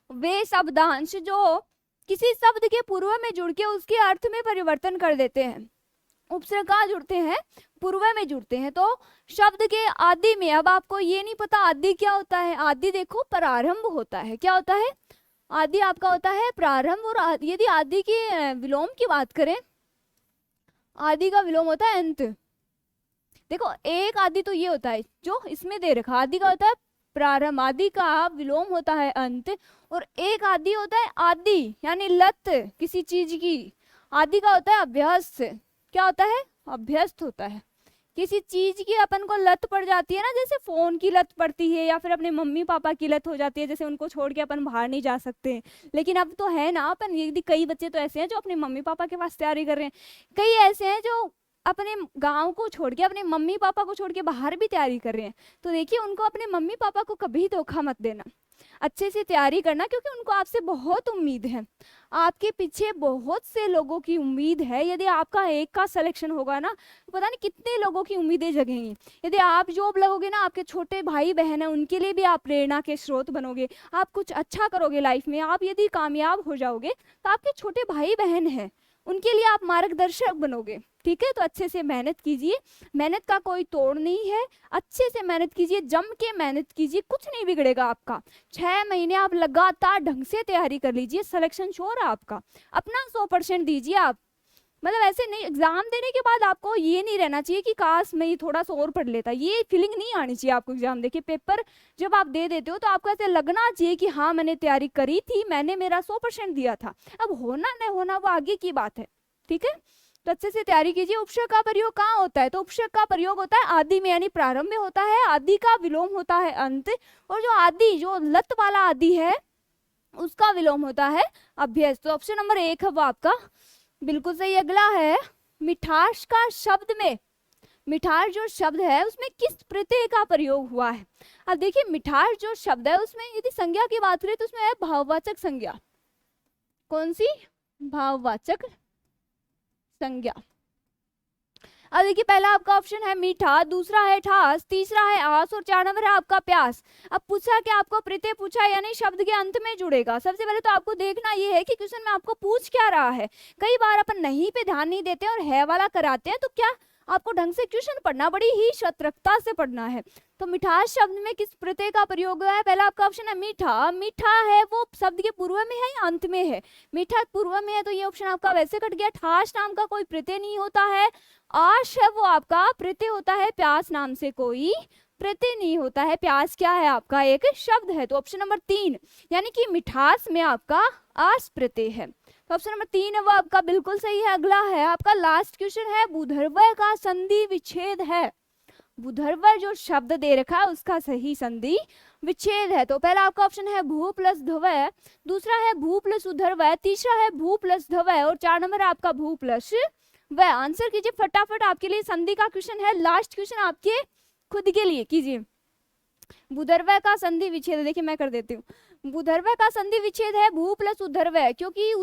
Speaker 1: वे शब्दांश जो किसी शब्द के पूर्व में जुड़ के उसके अर्थ में परिवर्तन कर देते हैं। उपसर्ग कहाँ जुड़ते हैं? पूर्व में जुड़ते हैं। तो शब्द के आदि में, अब आपको ये नहीं पता आदि क्या होता है, आदि देखो प्रारंभ होता है। क्या होता है? आदि आपका होता है प्रारंभ, और यदि आदि के विलोम की बात करें, आदि का विलोम होता है अंत। देखो एक आदि तो ये होता है जो इसमें दे रखा, आदि का होता है प्रारंभ, आदि का विलोम होता है अंत, और एक आदि होता है आदि यानी लत किसी चीज की, आदि का होता है अभ्यस्त। क्या होता है? अभ्यस्त होता है। किसी चीज की अपन को लत पड़ जाती है ना, जैसे फोन की लत पड़ती है या फिर अपने मम्मी पापा की लत हो जाती है, जैसे उनको छोड़ के अपन बाहर नहीं जा सकते। लेकिन अब तो है ना अपन, यदि कई बच्चे तो ऐसे हैं जो अपने मम्मी पापा के पास तैयारी कर रहे हैं, कई ऐसे हैं जो अपने गांव को छोड़ के अपने मम्मी पापा को छोड़ के बाहर भी तैयारी कर रहे हैं। तो देखिए उनको अपने मम्मी पापा को कभी धोखा मत देना, अच्छे से तैयारी करना, क्योंकि उनको आपसे बहुत उम्मीद है, आपके पीछे बहुत से लोगों की उम्मीद है। यदि आपका एक का सिलेक्शन होगा ना तो पता नहीं कितने लोगों की उम्मीदें जगेंगी। यदि आप जॉब लगोगे ना, आपके छोटे भाई बहन है उनके लिए भी आप प्रेरणा के स्रोत बनोगे, आप कुछ अच्छा करोगे लाइफ में, आप यदि कामयाब हो जाओगे तो आपके छोटे भाई बहन है उनके लिए आप मार्गदर्शक बनोगे। ठीक है, तो अच्छे से मेहनत कीजिए, मेहनत का कोई तोड़ नहीं है, अच्छे से मेहनत कीजिए, जम के मेहनत कीजिए, कुछ नहीं बिगड़ेगा आपका। 6 महीने आप लगातार ढंग से तैयारी कर लीजिए, सिलेक्शन श्योर है आपका। अपना 100% दीजिए आप, मतलब ऐसे नहीं एग्जाम देने के बाद आपको ये नहीं रहना चाहिए कि काश मैं ये थोड़ा सा और पढ़ लेता, ये फीलिंग नहीं आनी चाहिए आपको। एग्जाम देखिए पेपर जब आप दे देते हो तो आपको ऐसे लगना चाहिए कि हाँ मैंने तैयारी करी थी, मैंने मेरा 100% दिया था। अब होना नहीं होना वो आगे की बात है, ठीक है। तो अच्छे से तैयारी कीजिए। उपसर्ग का प्रयोग कहाँ होता है? तो उपसर्ग का प्रयोग होता है आदि में, यानी प्रारंभ में होता है, आदि का विलोम होता है अंत, और जो आदि जो लत वाला आदि है उसका विलोम होता है अभ्यस्त। तो ऑप्शन नंबर 1 है वो आपका बिल्कुल सही। अगला है मिठास का शब्द में, मिठास जो शब्द है उसमें किस प्रत्यय का प्रयोग हुआ है? अब देखिए मिठास जो शब्द है उसमें यदि संज्ञा की बात करें तो उसमें है भाववाचक संज्ञा। कौन सी? भाववाचक संज्ञा। अब देखिए पहला आपका ऑप्शन है मीठा, दूसरा है ठास, तीसरा है आस, और 4 नंबर है आपका प्यास। अब पूछा कि आपको प्रत्यय पूछा यानी शब्द के अंत में जुड़ेगा। सबसे पहले तो आपको देखना ये है कि क्वेश्चन में आपको पूछ क्या रहा है। कई बार अपन नहीं पे ध्यान नहीं देते और है वाला कराते हैं, तो क्या आपको ढंग से क्वेश्चन पढ़ना, बड़ी ही सतर्कता से पढ़ना है। तो मिठास शब्द में किस प्रत्यय का प्रयोग हुआ है? पहला आपका ऑप्शन है मीठा। मीठा है वो शब्द के पूर्व में है या अंत में है? मीठा पूर्व में है तो ये ऑप्शन आपका वैसे कट गया। ठास नाम का कोई प्रत्यय नहीं होता है। आश है वो आपका प्रत्यय होता है, प्यास नाम से कोई प्रत्यय नहीं होता है। प्यास क्या है? आपका एक शब्द है। तो ऑप्शन नंबर 3 यानी कि मिठास में आपका आस प्रत्यय है। तो ऑप्शन नंबर 3 है वो आपका बिल्कुल सही है। अगला है आपका लास्ट क्वेश्चन है बुधर्वय का संधि विच्छेद है। बुधर्वय जो शब्द दे रखा है उसका सही संधि विच्छेद है। तो पहला आपका ऑप्शन है भू प्लस धवय, दूसरा है भू प्लस उधर्वय, तीसरा है भू प्लस धवय, और 4 नंबर आपका भू प्लस वह। आंसर कीजिए फटाफट, आपके लिए संधि का क्वेश्चन है, लास्ट क्वेश्चन आपके खुद के लिए कीजिए। भूधर्वय का संधि विच्छेद, देखिए मैं कर देती हूँ। भूधर्वय का संधि विच्छेद है भू प्लस उद्धर्वय, क्योंकि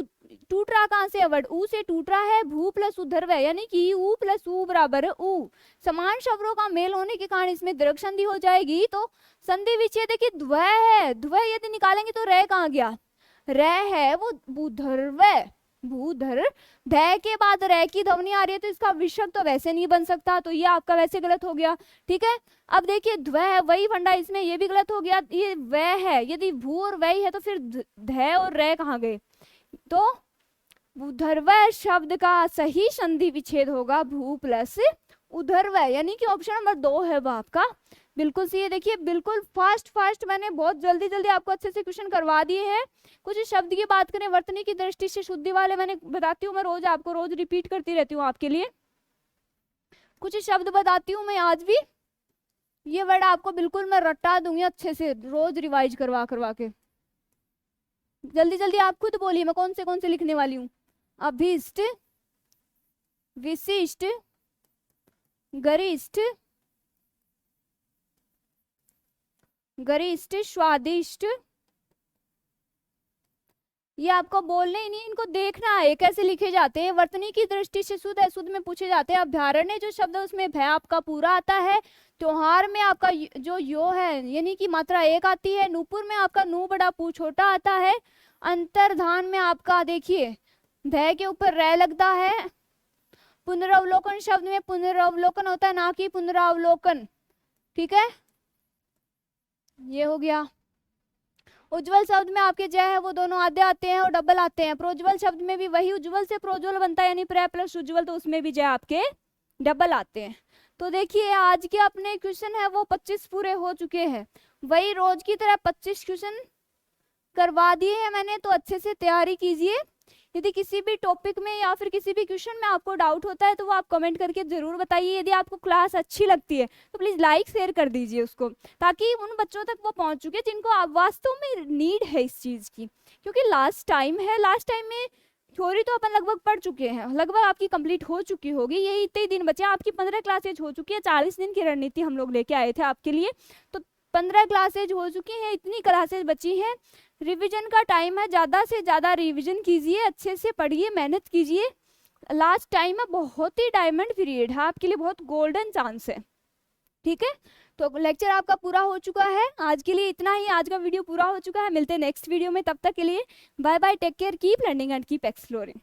Speaker 1: टूट रहा कहाँ से, अवड ऊ से टूट रहा है, भू प्लस उद्धर्वय यानी कि ऊ प्लस ऊ बराबर ऊ। समान शब्दों का मेल होने के कारण इसमें दीर्घ संधि हो जाएगी। तो संधि विच्छेद की द्वय है, द्वय यदि निकालेंगे तो रह कहाँ गया, रह है वो भूधर्वय, भूधर ध के बाद रह की ध्वनि आ रही है तो इसका विसर्ग तो वैसे नहीं बन सकता, तो ये आपका वैसे गलत हो गया। ठीक है, अब देखिए द्व है, वही फंडा इसमें, ये भी गलत हो गया। ये वह है, यदि भू और वही है तो फिर ध और रह कहाँ गए, तो भूधर्वय शब्द का सही संधि विच्छेद होगा भू प्लस उधर्वय, यानी कि ऑप्शन नंबर 2 है वो आपका बिल्कुल सही है। देखिए बिल्कुल फास्ट मैंने बहुत जल्दी जल्दी आपको अच्छे से क्वेश्चन करवा दिए हैं। कुछ शब्द की बात करें वर्तनी की दृष्टि से शुद्धि वाले, मैंने बताती हूँ, मैं रोज आपको रोज रिपीट करती रहती हूँ आपके लिए। कुछ शब्द बताती हूँ मैं आज भी, ये वर्ड आपको बिल्कुल मैं रटा दूंगी अच्छे से रोज रिवाइज करवा के। जल्दी जल्दी आप खुद बोलिए मैं कौन से लिखने वाली हूँ। अभिष्ट, विशिष्ट, गरिष्ठ, गरिष्ठ, स्वादिष्ट, ये आपको बोलने ही नहीं, इनको देखना है कैसे लिखे जाते हैं। वर्तनी की दृष्टि से शुद्ध अशुद्ध में पूछे जाते हैं। अभ्यारण्य जो शब्द है उसमें भय आपका पूरा आता है। त्योहार में आपका जो यो है यानी कि मात्रा 1 आती है। नूपुर में आपका नू बड़ा पू छोटा आता है। अंतर्धान में आपका देखिए भय के ऊपर रह लगता है। पुनरावलोकन शब्द में पुनरावलोकन होता है ना कि पुनरावलोकन। ठीक है, ये हो गया। उज्जवल शब्द में आपके जय है वो दोनों आधे आते हैं और डबल आते हैं। प्रोज्वल शब्द में भी वही उज्जवल से प्रोज्वल बनता है यानी प्र प्लस उज्जवल, तो उसमें भी जय आपके डबल आते हैं। तो देखिए आज के अपने क्वेश्चन है वो 25 पूरे हो चुके हैं। वही रोज की तरह 25 क्वेश्चन करवा दिए हैं मैंने, तो अच्छे से तैयारी कीजिए। यदि किसी भी टॉपिक में या फिर किसी भी क्वेश्चन में आपको डाउट होता है तो वो आप कमेंट करके जरूर बताइए। यदि आपको क्लास अच्छी लगती है तो प्लीज लाइक शेयर कर दीजिए उसको, ताकि उन बच्चों तक वो पहुंच चुके जिनको आप वास्तव में नीड है इस चीज की। क्योंकि लास्ट टाइम है, लास्ट टाइम में थ्योरी तो अपन लगभग पढ़ चुके हैं, लगभग आपकी कंप्लीट हो चुकी होगी। यही इतने दिन बचे, आपकी 15 क्लासेज हो चुकी है। 40 दिन की रणनीति हम लोग लेके आए थे आपके लिए, तो 15 क्लासेज हो चुकी हैं, इतनी क्लासेज बची हैं। रिवीजन का टाइम है, ज़्यादा से ज़्यादा रिवीजन कीजिए, अच्छे से पढ़िए, मेहनत कीजिए। लास्ट टाइम है, बहुत ही डायमंड पीरियड है आपके लिए, बहुत गोल्डन चांस है। ठीक है, तो लेक्चर आपका पूरा हो चुका है। आज के लिए इतना ही, आज का वीडियो पूरा हो चुका है। मिलते हैं नेक्स्ट वीडियो में, तब तक के लिए bye bye, take care, keep learning and keep exploring.